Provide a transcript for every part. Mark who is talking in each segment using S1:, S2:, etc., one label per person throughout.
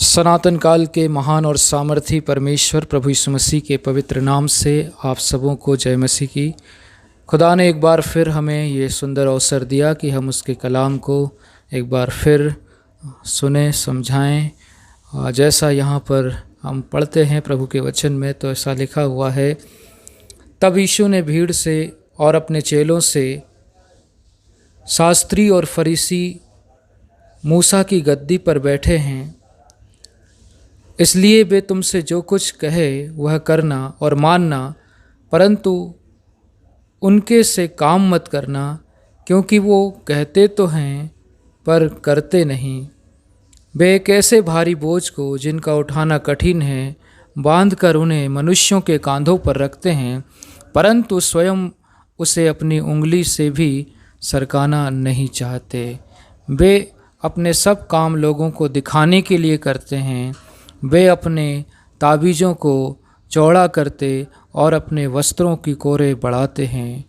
S1: सनातन काल के महान और सामर्थी परमेश्वर प्रभु यीशु मसीह के पवित्र नाम से आप सबों को जय मसीह की। खुदा ने एक बार फिर हमें ये सुंदर अवसर दिया कि हम उसके कलाम को एक बार फिर सुने समझाएं। जैसा यहाँ पर हम पढ़ते हैं प्रभु के वचन में, तो ऐसा लिखा हुआ है, तब यीशु ने भीड़ से और अपने चेलों से, शास्त्री और फरीसी मूसा की गद्दी पर बैठे हैं, इसलिए वे तुमसे जो कुछ कहे वह करना और मानना, परंतु उनके से काम मत करना, क्योंकि वो कहते तो हैं पर करते नहीं। वे एक ऐसे भारी बोझ को जिनका उठाना कठिन है बांधकर उन्हें मनुष्यों के कांधों पर रखते हैं, परंतु स्वयं उसे अपनी उंगली से भी सरकाना नहीं चाहते। वे अपने सब काम लोगों को दिखाने के लिए करते हैं। वे अपने ताबीज़ों को चौड़ा करते और अपने वस्त्रों की कोरे बढ़ाते हैं।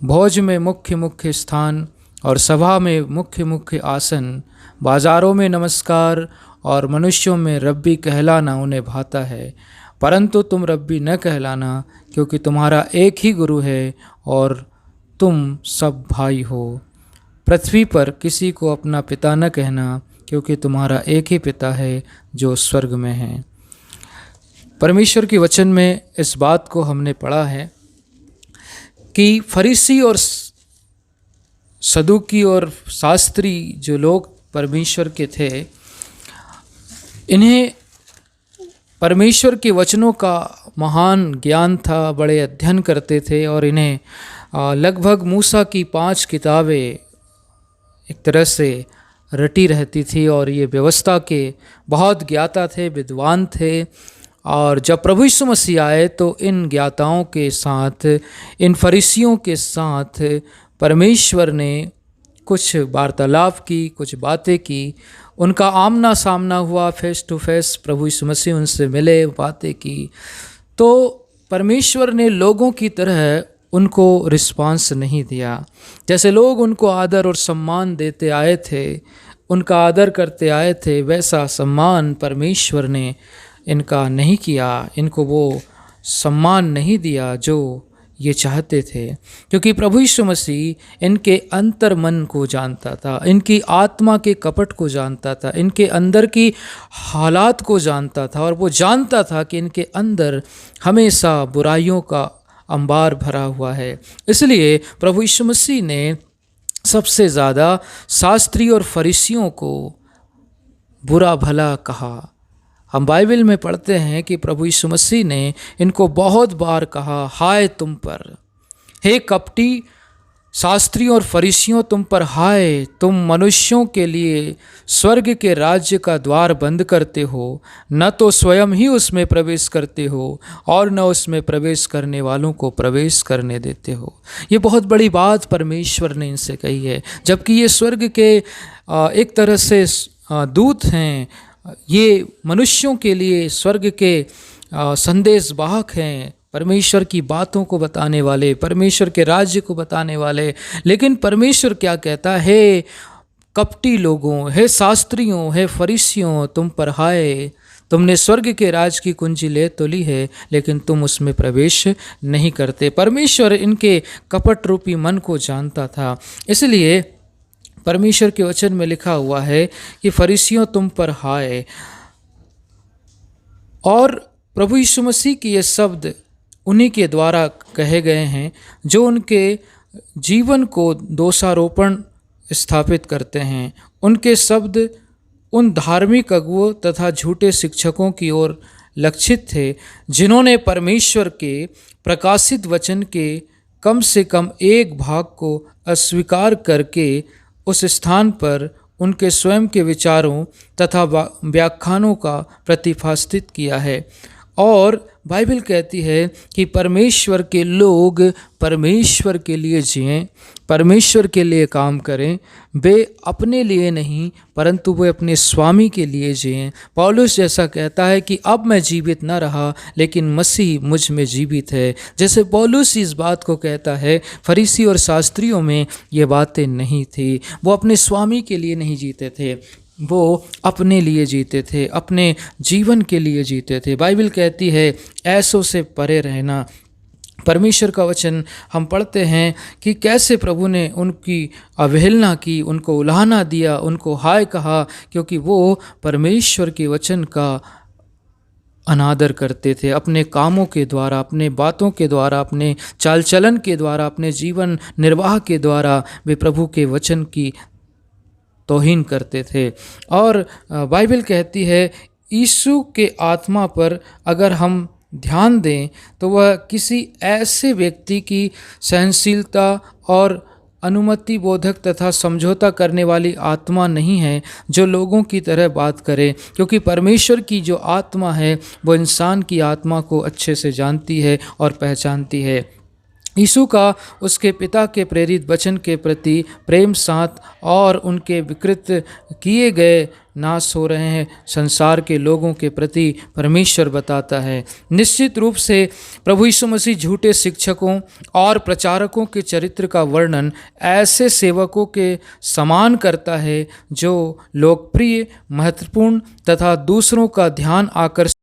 S1: भोज में मुख्य मुख्य स्थान और सभा में मुख्य मुख्य आसन, बाज़ारों में नमस्कार और मनुष्यों में रब्बी कहलाना उन्हें भाता है, परंतु तुम रब्बी न कहलाना, क्योंकि तुम्हारा एक ही गुरु है और तुम सब भाई हो। पृथ्वी पर किसी को अपना पिता न कहना, क्योंकि तुम्हारा एक ही पिता है जो स्वर्ग में है। परमेश्वर के वचन में इस बात को हमने पढ़ा है कि फरीसी और सदूकी और शास्त्री जो लोग परमेश्वर के थे, इन्हें परमेश्वर के वचनों का महान ज्ञान था, बड़े अध्ययन करते थे और इन्हें लगभग मूसा की 5 किताबें एक तरह से रटी रहती थी और ये व्यवस्था के बहुत ज्ञाता थे, विद्वान थे। और जब प्रभु यीशु मसीह आए तो इन ज्ञाताओं के साथ, इन फरीसियों के साथ परमेश्वर ने कुछ वार्तालाप की, कुछ बातें की, उनका आमना सामना हुआ, फेस टू फेस प्रभु यीशु मसीह उनसे मिले, बातें की। तो परमेश्वर ने लोगों की तरह उनको रिस्पांस नहीं दिया। जैसे लोग उनको आदर और सम्मान देते आए थे, उनका आदर करते आए थे, वैसा सम्मान परमेश्वर ने इनका नहीं किया। इनको वो सम्मान नहीं दिया जो ये चाहते थे, क्योंकि प्रभु यीशु मसीह इनके अंतर मन को जानता था, इनकी आत्मा के कपट को जानता था, इनके अंदर की हालात को जानता था, और वो जानता था कि इनके अंदर हमेशा बुराइयों का अंबार भरा हुआ है। इसलिए प्रभु यीशु मसीह ने सबसे ज़्यादा शास्त्री और फरीसियों को बुरा भला कहा। हम बाइबल में पढ़ते हैं कि प्रभु यीशु मसीह ने इनको बहुत बार कहा, हाय तुम पर, हे कपटी शास्त्री और फरीसियों तुम पर हाय, तुम मनुष्यों के लिए स्वर्ग के राज्य का द्वार बंद करते हो, न तो स्वयं ही उसमें प्रवेश करते हो और न उसमें प्रवेश करने वालों को प्रवेश करने देते हो। ये बहुत बड़ी बात परमेश्वर ने इनसे कही है, जबकि ये स्वर्ग के एक तरह से दूत हैं, ये मनुष्यों के लिए स्वर्ग के संदेश वाहक हैं, परमेश्वर की बातों को बताने वाले, परमेश्वर के राज्य को बताने वाले। लेकिन परमेश्वर क्या कहता है, हे कपटी लोगों, हे शास्त्रियों, हे फरीसियों, तुम पर हाय, तुमने स्वर्ग के राज की कुंजी ले तो ली है, लेकिन तुम उसमें प्रवेश नहीं करते। परमेश्वर इनके कपट रूपी मन को जानता था। इसलिए परमेश्वर के वचन में लिखा हुआ है कि फरीसियों तुम पर हाय। और प्रभु यीशु मसीह की ये शब्द उन्हीं के द्वारा कहे गए हैं जो उनके जीवन को दोषारोपण स्थापित करते हैं। उनके शब्द उन धार्मिक अगुओं तथा झूठे शिक्षकों की ओर लक्षित थे, जिन्होंने परमेश्वर के प्रकाशित वचन के कम से कम एक भाग को अस्वीकार करके उस स्थान पर उनके स्वयं के विचारों तथा व्याख्यानों का प्रतिफास्तित किया है। और बाइबल कहती है कि परमेश्वर के लोग परमेश्वर के लिए जिएं, परमेश्वर के लिए काम करें, वे अपने लिए नहीं परंतु वे अपने स्वामी के लिए जिएं। पौलुस जैसा कहता है कि अब मैं जीवित न रहा लेकिन मसीह मुझ में जीवित है। जैसे पौलुस इस बात को कहता है, फरीसी और शास्त्रियों में ये बातें नहीं थी, वो अपने स्वामी के लिए नहीं जीते थे। वो अपने लिए जीते थे, अपने जीवन के लिए जीते थे। बाइबल कहती है ऐसों से परे रहना। परमेश्वर का वचन हम पढ़ते हैं कि कैसे प्रभु ने उनकी अवहेलना की, उनको उलाहना दिया, उनको हाय कहा, क्योंकि वो परमेश्वर के वचन का अनादर करते थे। अपने कामों के द्वारा, अपने बातों के द्वारा, अपने चाल चलन के द्वारा, अपने जीवन निर्वाह के द्वारा वे प्रभु के वचन की तौहीन करते थे। और बाइबल कहती है यीशु के आत्मा पर अगर हम ध्यान दें तो वह किसी ऐसे व्यक्ति की सहनशीलता और अनुमति बोधक तथा समझौता करने वाली आत्मा नहीं है जो लोगों की तरह बात करे, क्योंकि परमेश्वर की जो आत्मा है वो इंसान की आत्मा को अच्छे से जानती है और पहचानती है। यीशु का उसके पिता के प्रेरित वचन के प्रति प्रेम साथ और उनके विकृत किए गए नाश हो रहे हैं संसार के लोगों के प्रति परमेश्वर बताता है। निश्चित रूप से प्रभु यीशु मसीह झूठे शिक्षकों और प्रचारकों के चरित्र का वर्णन ऐसे सेवकों के समान करता है जो लोकप्रिय, महत्वपूर्ण तथा दूसरों का ध्यान आकर्षित